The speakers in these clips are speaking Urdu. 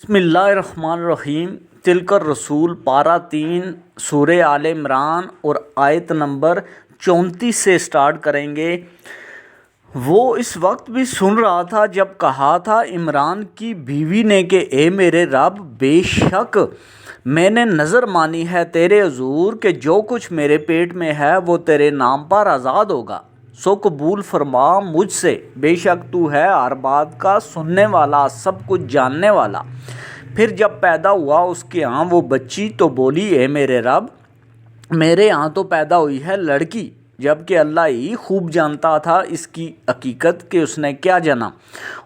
بسم اللہ الرحمن الرحیم۔ تلکر رسول پارہ 3 سورہ آل عمران اور آیت نمبر 34 سے سٹارٹ کریں گے۔ وہ اس وقت بھی سن رہا تھا جب کہا تھا عمران کی بیوی نے کہ اے میرے رب، بے شک میں نے نظر مانی ہے تیرے حضور کہ جو کچھ میرے پیٹ میں ہے وہ تیرے نام پر آزاد ہوگا، سو قبول فرما مجھ سے، بے شک تو ہے ہر بات کا سننے والا، سب کچھ جاننے والا۔ پھر جب پیدا ہوا اس کے ہاں وہ بچی تو بولی اے میرے رب، میرے ہاں تو پیدا ہوئی ہے لڑکی، جبکہ اللہ ہی خوب جانتا تھا اس کی حقیقت کہ اس نے کیا جنا،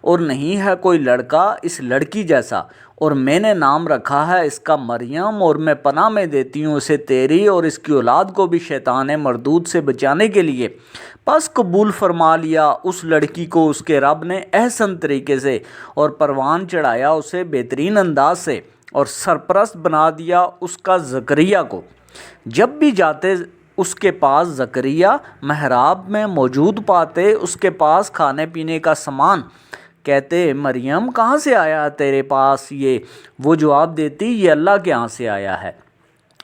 اور نہیں ہے کوئی لڑکا اس لڑکی جیسا، اور میں نے نام رکھا ہے اس کا مریم، اور میں پناہ میں دیتی ہوں اسے تیری اور اس کی اولاد کو بھی شیطان مردود سے بچانے کے لیے۔ پس قبول فرما لیا اس لڑکی کو اس کے رب نے احسن طریقے سے، اور پروان چڑھایا اسے بہترین انداز سے، اور سرپرست بنا دیا اس کا زکریہ کو۔ جب بھی جاتے اس کے پاس زکریہ محراب میں موجود پاتے اس کے پاس کھانے پینے کا سامان، کہتے مریم کہاں سے آیا تیرے پاس یہ؟ وہ جواب دیتی یہ اللہ کے ہاں سے آیا ہے،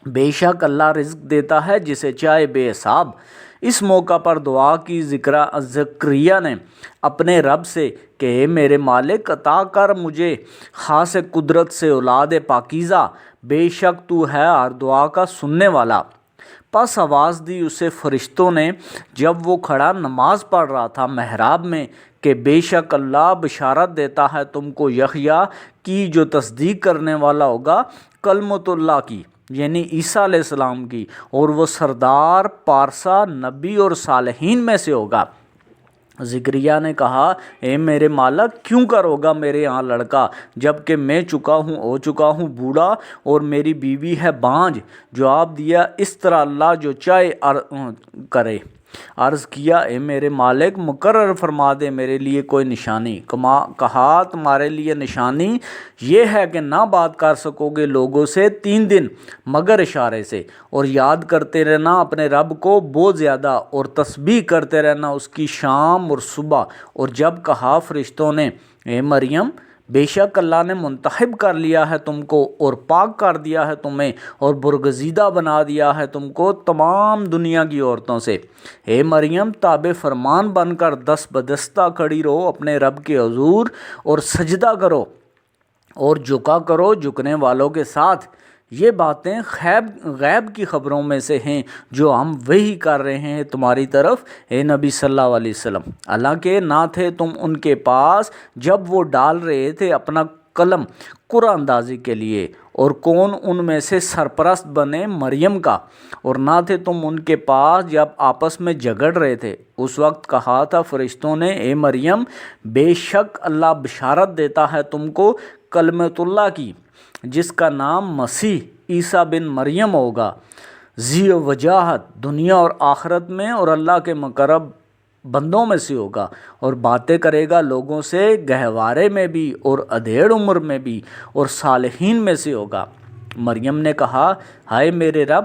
بے شک اللہ رزق دیتا ہے جسے چاہے بے حساب۔ اس موقع پر دعا کی زکریہ نے اپنے رب سے کہ اے میرے مالک، عطا کر مجھے خاص قدرت سے اولاد پاکیزہ، بے شک تو ہے ہر دعا کا سننے والا۔ پس آواز دی اسے فرشتوں نے جب وہ کھڑا نماز پڑھ رہا تھا محراب میں کہ بے شک اللہ بشارت دیتا ہے تم کو یحییٰ کی جو تصدیق کرنے والا ہوگا کلمۃ اللہ کی، یعنی عیسیٰ علیہ السلام کی، اور وہ سردار پارسا نبی اور صالحین میں سے ہوگا۔ زکریہ نے کہا اے میرے مالک، کیوں کر ہوگا میرے یہاں لڑکا، جبکہ میں ہو چکا ہوں بوڑھا، اور میری بیوی ہے بانجھ؟ جواب دیا اس طرح اللہ جو چاہے کرے۔ عرض کیا اے میرے مالک، مقرر فرما دے میرے لیے کوئی نشانی۔ کہا تمہارے لیے نشانی یہ ہے کہ نہ بات کر سکو گے لوگوں سے 3 دن مگر اشارے سے، اور یاد کرتے رہنا اپنے رب کو بہت زیادہ، اور تسبیح کرتے رہنا اس کی شام اور صبح۔ اور جب کہا فرشتوں نے اے مریم، بے شک اللہ نے منتخب کر لیا ہے تم کو، اور پاک کر دیا ہے تمہیں، اور برگزیدہ بنا دیا ہے تم کو تمام دنیا کی عورتوں سے۔ اے مریم، تابع فرمان بن کر دست بدستہ کھڑی رہو اپنے رب کے حضور، اور سجدہ کرو اور جھکا کرو جھکنے والوں کے ساتھ۔ یہ باتیں غیب کی خبروں میں سے ہیں جو ہم وحی کر رہے ہیں تمہاری طرف اے نبی صلی اللہ علیہ وسلم، حالانکہ نہ تھے تم ان کے پاس جب وہ ڈال رہے تھے اپنا قلم قرعہ اندازی کے لیے، اور کون ان میں سے سرپرست بنے مریم کا، اور نہ تھے تم ان کے پاس جب آپس میں جھگڑ رہے تھے۔ اس وقت کہا تھا فرشتوں نے اے مریم، بے شک اللہ بشارت دیتا ہے تم کو کلمۃ اللہ کی، جس کا نام مسیح عیسیٰ بن مریم ہوگا، ذی وجاہت دنیا اور آخرت میں، اور اللہ کے مقرب بندوں میں سے ہوگا، اور باتیں کرے گا لوگوں سے گہوارے میں بھی اور ادھیڑ عمر میں بھی، اور صالحین میں سے ہوگا۔ مریم نے کہا ہائے میرے رب،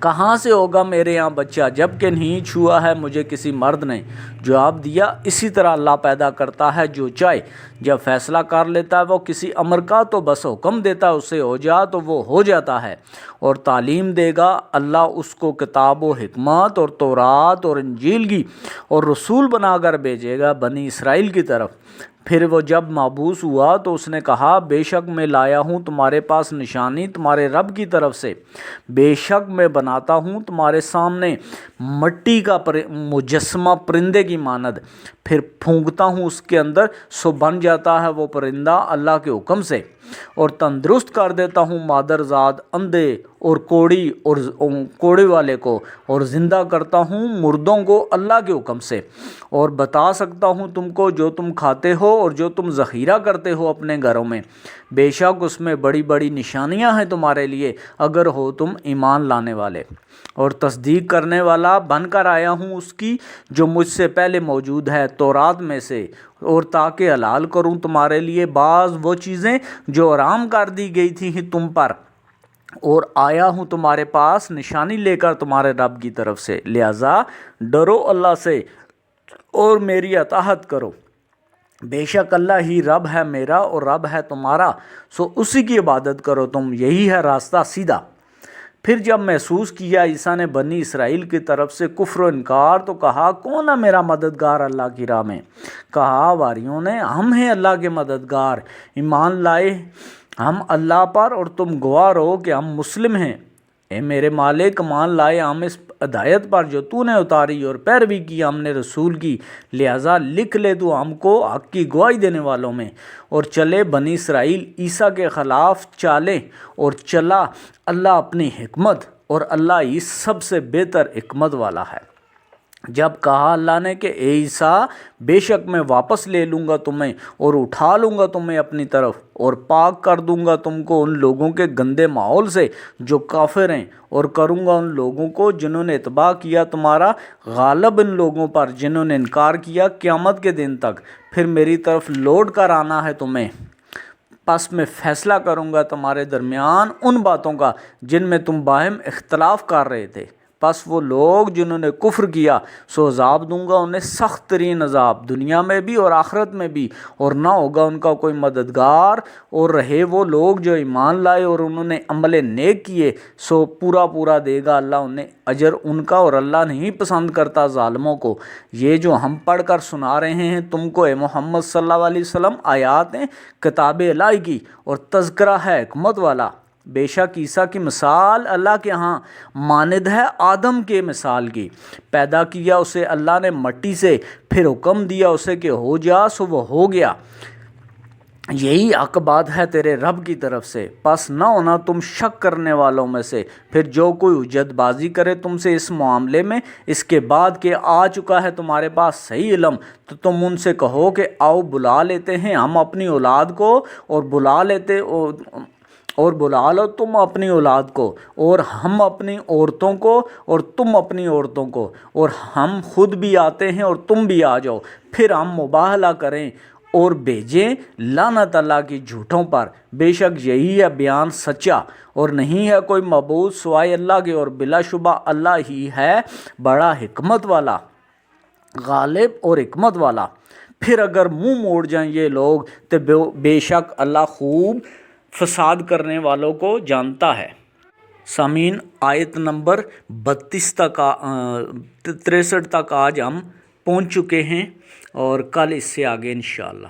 کہاں سے ہوگا میرے یہاں بچہ، جبکہ نہیں چھوا ہے مجھے کسی مرد نے؟ جواب دیا اسی طرح اللہ پیدا کرتا ہے جو چاہے، جب فیصلہ کر لیتا ہے وہ کسی امر کا تو بس حکم دیتا ہے اسے ہو جا تو وہ ہو جاتا ہے، اور تعلیم دے گا اللہ اس کو کتاب و حکمت اور تورات اور انجیل کی، اور رسول بنا کر بھیجے گا بنی اسرائیل کی طرف۔ پھر وہ جب مبعوث ہوا تو اس نے کہا بے شک میں لایا ہوں تمہارے پاس نشانی تمہارے رب کی طرف سے، بے شک میں بناتا ہوں تمہارے سامنے مٹی کا مجسمہ پرندے کی مانند، پھر پھونکتا ہوں اس کے اندر سو بن جاتا ہے وہ پرندہ اللہ کے حکم سے، اور تندرست کر دیتا ہوں مادرزاد اندھے اور کوڑی والے کو، اور زندہ کرتا ہوں مردوں کو اللہ کے حکم سے، اور بتا سکتا ہوں تم کو جو تم کھاتے ہو اور جو تم ذخیرہ کرتے ہو اپنے گھروں میں، بے شک اس میں بڑی بڑی نشانیاں ہیں تمہارے لیے اگر ہو تم ایمان لانے والے، اور تصدیق کرنے والا بن کر آیا ہوں اس کی جو مجھ سے پہلے موجود ہے تورات میں سے، اور تاکہ حلال کروں تمہارے لیے بعض وہ چیزیں جو حرام کر دی گئی تھیں تم پر، اور آیا ہوں تمہارے پاس نشانی لے کر تمہارے رب کی طرف سے، لہذا ڈرو اللہ سے اور میری اطاعت کرو۔ بے شک اللہ ہی رب ہے میرا اور رب ہے تمہارا، سو اسی کی عبادت کرو تم، یہی ہے راستہ سیدھا۔ پھر جب محسوس کیا عیسیٰ نے بنی اسرائیل کی طرف سے کفر و انکار، تو کہا کون ہے میرا مددگار اللہ کی راہ میں؟ کہا واریوں نے ہم ہیں اللہ کے مددگار، ایمان لائے ہم اللہ پر اور تم گواہ رہو کہ ہم مسلم ہیں۔ اے میرے مالک مان لائے ہم اس ہدایت پر جو تو نے اتاری اور پیروی کی ہم نے رسول کی، لہٰذا لکھ لے تو ہم کو حق کی گواہی دینے والوں میں۔ اور چلے بنی اسرائیل عیسیٰ کے خلاف چالیں، اور چلا اللہ اپنی حکمت، اور اللہ ہی سب سے بہتر حکمت والا ہے۔ جب کہا اللہ نے کہ اے عیسیٰ بے شک میں واپس لے لوں گا تمہیں اور اٹھا لوں گا تمہیں اپنی طرف، اور پاک کر دوں گا تم کو ان لوگوں کے گندے ماحول سے جو کافر ہیں، اور کروں گا ان لوگوں کو جنہوں نے اتباع کیا تمہارا غالب ان لوگوں پر جنہوں نے انکار کیا قیامت کے دن تک۔ پھر میری طرف لوٹ کر آنا ہے تمہیں، پس میں فیصلہ کروں گا تمہارے درمیان ان باتوں کا جن میں تم باہم اختلاف کر رہے تھے۔ پس وہ لوگ جنہوں نے کفر کیا سو عذاب دوں گا انہیں سخت ترین عذاب، دنیا میں بھی اور آخرت میں بھی، اور نہ ہوگا ان کا کوئی مددگار۔ اور رہے وہ لوگ جو ایمان لائے اور انہوں نے عمل نیک کیے، سو پورا پورا دے گا اللہ انہیں اجر ان کا، اور اللہ نہیں پسند کرتا ظالموں کو۔ یہ جو ہم پڑھ کر سنا رہے ہیں تم کو اے محمد صلی اللہ علیہ وسلم، آیات ہیں کتاب الہی کی اور تذکرہ ہے حکمت والا۔ بے شک عیسیٰ کی مثال اللہ کے ہاں مانند ہے آدم کے مثال کی۔ پیدا کیا اسے اللہ نے مٹی سے، پھر حکم دیا اسے کہ ہو جا، سو وہ ہو گیا۔ یہی حق بات ہے تیرے رب کی طرف سے، پس نہ ہونا تم شک کرنے والوں میں سے۔ پھر جو کوئی حجت بازی کرے تم سے اس معاملے میں اس کے بعد کہ آ چکا ہے تمہارے پاس صحیح علم، تو تم ان سے کہو کہ آؤ بلا لیتے ہیں ہم اپنی اولاد کو، اور بلا لو تم اپنی اولاد کو، اور ہم اپنی عورتوں کو اور تم اپنی عورتوں کو، اور ہم خود بھی آتے ہیں اور تم بھی آ جاؤ، پھر ہم مباہلہ کریں اور بھیجیں لعنت اللہ کی جھوٹوں پر۔ بے شک یہی ہے بیان سچا، اور نہیں ہے کوئی معبود سوائے اللہ کے، اور بلا شبہ اللہ ہی ہے بڑا حکمت والا، غالب اور حکمت والا۔ پھر اگر منہ موڑ جائیں یہ لوگ تو بے شک اللہ خوب فساد کرنے والوں کو جانتا ہے۔ سامعین آیت نمبر 63 تک آج ہم پہنچ چکے ہیں، اور کل اس سے آگے انشاءاللہ۔